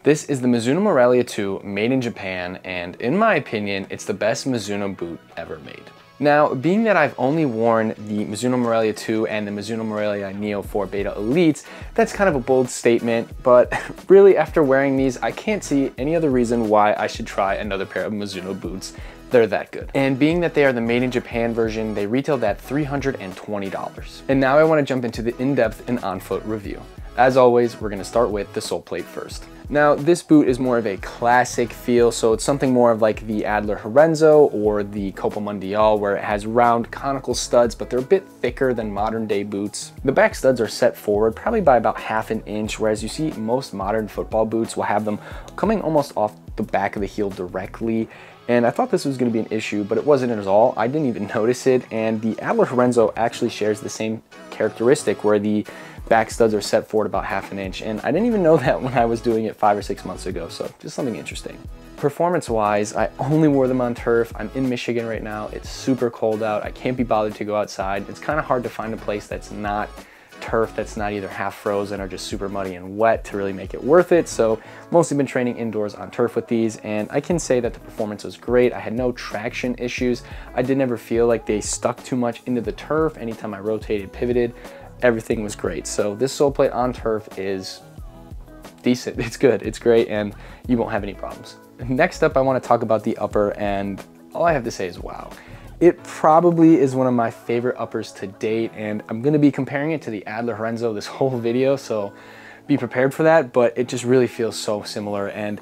This is the Mizuno Morelia II, made in Japan, and in my opinion, it's the best Mizuno boot ever made. Now, being that I've only worn the Mizuno Morelia II and the Mizuno Morelia Neo 4 Beta Elites, that's kind of a bold statement, but really after wearing these, I can't see any other reason why I should try another pair of Mizuno boots. They're that good. And being that they are the made in Japan version, they retailed at $320. And now I want to jump into the in-depth and on-foot review. As always, we're gonna start with the Soleplate first. Now, this boot is more of a classic feel, so it's something more of like the Adler Lorenzo or the Copa Mundial, where it has round conical studs, but they're a bit thicker than modern day boots. The back studs are set forward probably by about ½ an inch, whereas you see most modern football boots will have them coming almost off the back of the heel directly. And I thought this was going to be an issue, but it wasn't at all. I didn't even notice it, and the Adler Lorenzo actually shares the same characteristic where the back studs are set forward about ½ an inch, and I didn't even know that when I was doing it 5 or 6 months ago, so just something interesting. Performance-wise, I only wore them on turf. I'm in Michigan right now. It's super cold out. I can't be bothered to go outside. It's kind of hard to find a place that's not turf, that's not either half frozen or just super muddy and wet to really make it worth it. So mostly been training indoors on turf with these, and I can say that the performance was great. I had no traction issues. I did never feel like they stuck too much into the turf. Anytime I rotated, pivoted, everything was great. So this Soleplate on turf is decent. It's good, it's great, and you won't have any problems. Next up, I want to talk about the upper, and all I have to say is wow. It probably is one of my favorite uppers to date, and I'm going to be comparing it to the Adler Lorenzo this whole video, so be prepared for that, but it just really feels so similar, and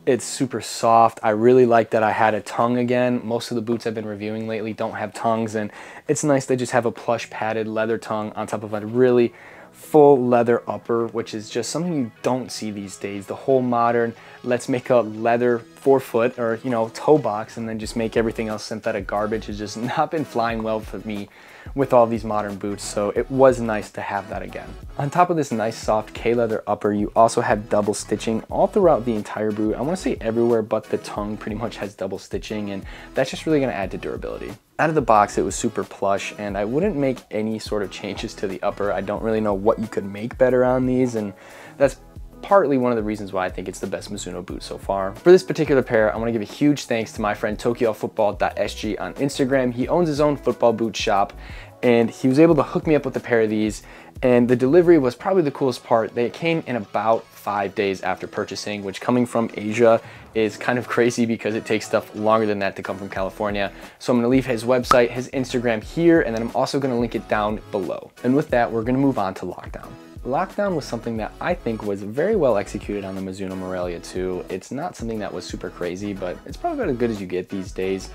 it's super soft. I really like that I had a tongue again. Most of the boots I've been reviewing lately don't have tongues, and it's nice to just have a plush padded leather tongue on top of a really full leather upper, which is just something you don't see these days. The whole modern, let's make a leather forefoot or, you know, toe box and then just make everything else synthetic garbage has just not been flying well for me with all these modern boots, so it was nice to have that again. On top of this nice soft K-leather upper, you also have double stitching all throughout the entire boot. I want to say everywhere but the tongue pretty much has double stitching, and that's just really going to add to durability. Out of the box, it was super plush, and I wouldn't make any sort of changes to the upper. I don't really know what you could make better on these, and that's partly one of the reasons why I think it's the best Mizuno boot so far. For this particular pair, I want to give a huge thanks to my friend TokyoFootball.sg on Instagram. He owns his own football boot shop, and he was able to hook me up with a pair of these, and the delivery was probably the coolest part. They came in about 5 days after purchasing, which coming from Asia is kind of crazy because it takes stuff longer than that to come from California. So I'm going to leave his website, his Instagram here, and then I'm also going to link it down below. And with that, we're going to move on to lockdown. Lockdown was something that I think was very well executed on the Mizuno Morelia II. It's not something that was super crazy, but it's probably about as good as you get these days.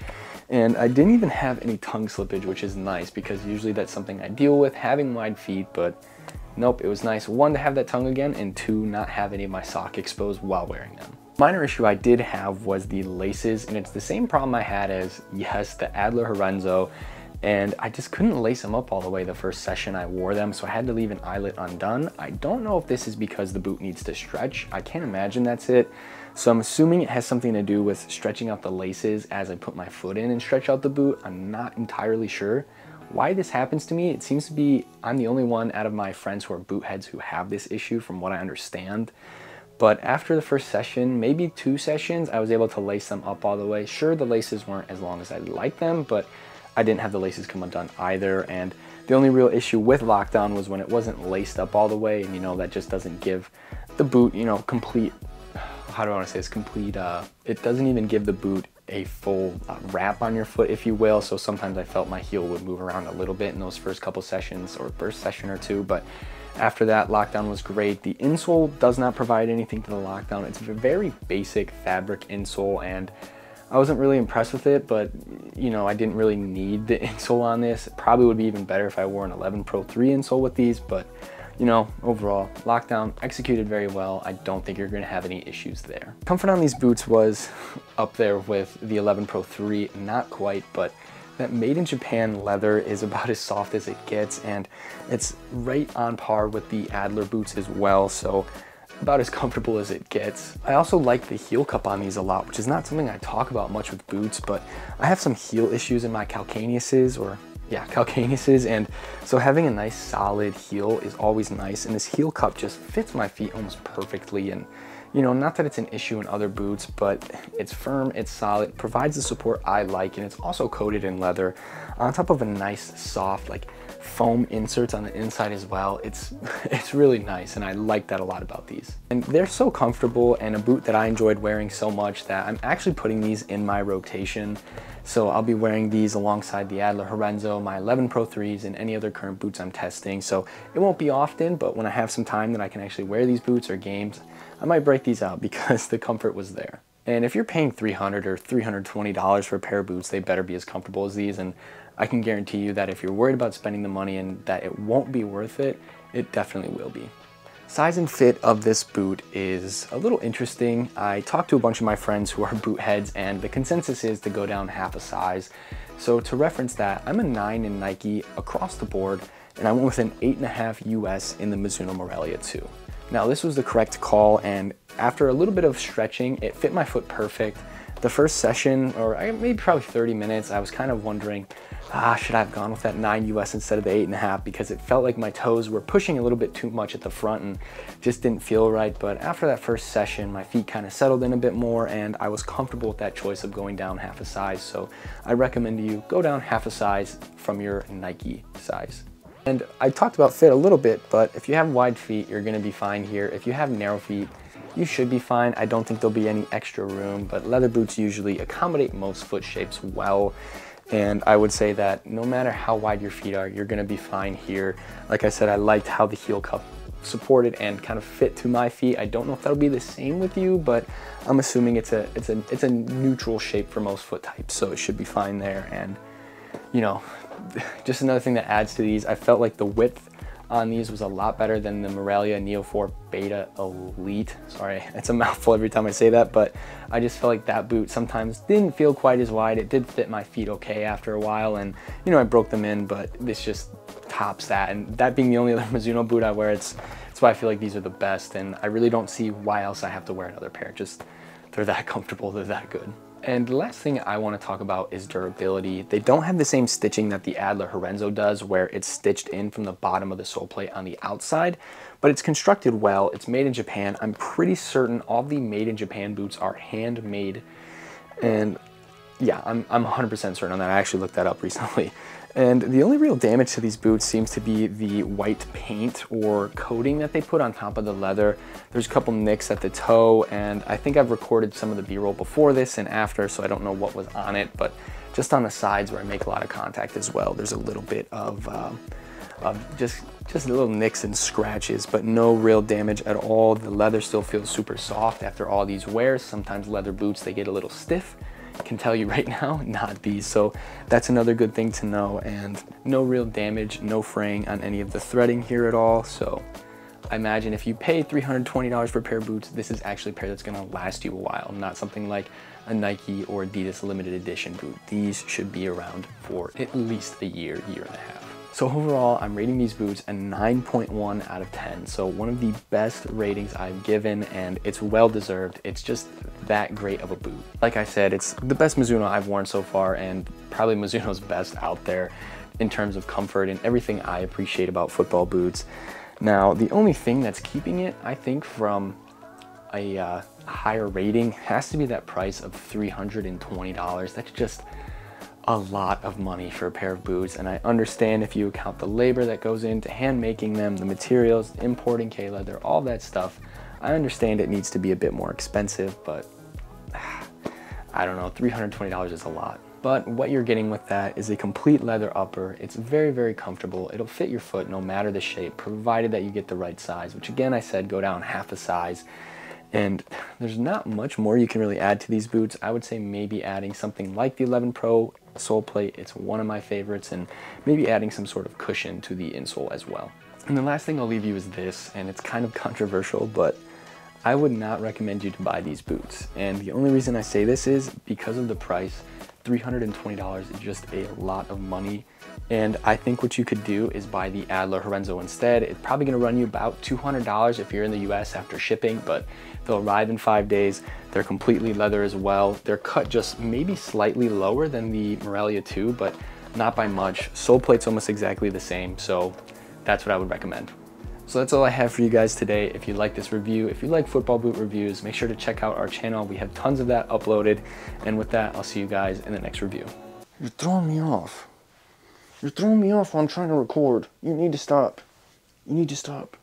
And I didn't even have any tongue slippage, which is nice because usually that's something I deal with, having wide feet, but nope, it was nice, 1, to have that tongue again, and 2, not have any of my sock exposed while wearing them. Minor issue I did have was the laces, and it's the same problem I had as, yes, the Adler Lorenzo, and I just couldn't lace them up all the way the first session I wore them, so I had to leave an eyelet undone. I don't know if this is because the boot needs to stretch. I can't imagine that's it. So I'm assuming it has something to do with stretching out the laces as I put my foot in and stretch out the boot. I'm not entirely sure why this happens to me. It seems to be I'm the only one out of my friends who are boot heads who have this issue from what I understand. But after the first session, maybe 2 sessions, I was able to lace them up all the way. Sure, the laces weren't as long as I'd like them, but I didn't have the laces come undone either. And the only real issue with lockdown was when it wasn't laced up all the way, and you know, that just doesn't give the boot, you know, complete, how do I want to say this, complete, it doesn't even give the boot a full wrap on your foot, if you will. So sometimes I felt my heel would move around a little bit in those first couple sessions or first session or 2, but after that, lockdown was great. The insole does not provide anything to the lockdown. It's a very basic fabric insole, and I wasn't really impressed with it, but you know, I didn't really need the insole on this. It probably would be even better if I wore an 11 Pro 3 insole with these, but you know, overall, lockdown executed very well. I don't think you're gonna have any issues there. Comfort on these boots was up there with the 11 Pro 3, not quite, but that made in Japan leather is about as soft as it gets, and it's right on par with the Adler boots as well, so about as comfortable as it gets. I also like the heel cup on these a lot, which is not something I talk about much with boots, but I have some heel issues in my calcaneuses, and so having a nice solid heel is always nice, and this heel cup just fits my feet almost perfectly, and You know, not that it's an issue in other boots, but it's firm, it's solid, provides the support I like, and it's also coated in leather on top of a nice, soft, like foam inserts on the inside as well. It's really nice, and I like that a lot about these. And they're so comfortable, and a boot that I enjoyed wearing so much that I'm actually putting these in my rotation. So I'll be wearing these alongside the Adler Lorenzo, my 11 Pro 3s, and any other current boots I'm testing. So it won't be often, but when I have some time that I can actually wear these boots or games, I might break these out because the comfort was there. And if you're paying $300 or $320 for a pair of boots, they better be as comfortable as these. And I can guarantee you that if you're worried about spending the money and that it won't be worth it, it definitely will be. Size and fit of this boot is a little interesting. I talked to a bunch of my friends who are boot heads, and the consensus is to go down half a size. So to reference that, I'm a 9 in Nike across the board, and I went with an 8.5 US in the Mizuno Morelia II. Now this was the correct call, and after a little bit of stretching, it fit my foot perfect. The first session, or maybe probably 30 minutes, I was kind of wondering, should I have gone with that 9 US instead of the 8.5, because it felt like my toes were pushing a little bit too much at the front and just didn't feel right. But after that first session, my feet kind of settled in a bit more, and I was comfortable with that choice of going down half a size. So I recommend you go down half a size from your Nike size. And I talked about fit a little bit, but if you have wide feet, you're gonna be fine here. If you have narrow feet, you should be fine. I don't think there'll be any extra room, but leather boots usually accommodate most foot shapes well. And I would say that no matter how wide your feet are, you're gonna be fine here. Like I said, I liked how the heel cup supported and kind of fit to my feet. I don't know if that'll be the same with you, but I'm assuming it's a neutral shape for most foot types, so it should be fine there. And you know, just another thing that adds to these, I felt like the width on these was a lot better than the Morelia Neo 4 Beta Elite. Sorry, it's a mouthful every time I say that, but I just felt like that boot sometimes didn't feel quite as wide. It did fit my feet okay after a while, and you know, I broke them in, but this just tops that. And that being the only other Mizuno boot I wear, it's why I feel like these are the best, and I really don't see why else I have to wear another pair. Just, they're that comfortable, they're that good. And the last thing I want to talk about is durability. They don't have the same stitching that the Adler Lorenzo does, where it's stitched in from the bottom of the sole plate on the outside, but it's constructed well. It's made in Japan. I'm pretty certain all the made in Japan boots are handmade, and yeah, I'm 100% certain on that. I actually looked that up recently. And the only real damage to these boots seems to be the white paint or coating that they put on top of the leather. There's a couple nicks at the toe, and I think I've recorded some of the B-roll before this and after, so I don't know what was on it, but just on the sides where I make a lot of contact as well, there's a little bit of just little nicks and scratches, but no real damage at all. The leather still feels super soft after all these wears. Sometimes leather boots, they get a little stiff. Can tell you right now, not these. So that's another good thing to know, and no real damage, no fraying on any of the threading here at all. So I imagine if you pay $320 for a pair of boots, this is actually a pair that's gonna last you a while, not something like a Nike or Adidas limited edition boot. These should be around for at least a year, year and a half. So overall, I'm rating these boots a 9.1 out of 10. So one of the best ratings I've given, and it's well deserved. It's just that great of a boot. Like I said, it's the best Mizuno I've worn so far, and probably Mizuno's best out there in terms of comfort and everything I appreciate about football boots. Now, the only thing that's keeping it, I think, from a higher rating has to be that price of $320. That's just a lot of money for a pair of boots, and I understand if you account the labor that goes into hand making them, the materials, importing K-leather, all that stuff. I understand it needs to be a bit more expensive, but I don't know, $320 is a lot. But what you're getting with that is a complete leather upper. It's very, very comfortable. It'll fit your foot no matter the shape, provided that you get the right size, which again, I said go down half a size. And there's not much more you can really add to these boots. I would say maybe adding something like the 11 Pro Soleplate. It's one of my favorites, and maybe adding some sort of cushion to the insole as well. And the last thing I'll leave you is this, and it's kind of controversial, but I would not recommend you to buy these boots. And the only reason I say this is because of the price. $320 is just a lot of money. And I think what you could do is buy the Adler Lorenzo instead. It's probably gonna run you about $200 if you're in the US after shipping, but they'll arrive in 5 days. They're completely leather as well. They're cut just maybe slightly lower than the Morelia II, but not by much. Sole plate's almost exactly the same, so that's what I would recommend. So that's all I have for you guys today. If you like this review, if you like football boot reviews, make sure to check out our channel. We have tons of that uploaded. And with that, I'll see you guys in the next review. You're throwing me off. You're throwing me off while I'm trying to record. You need to stop. You need to stop.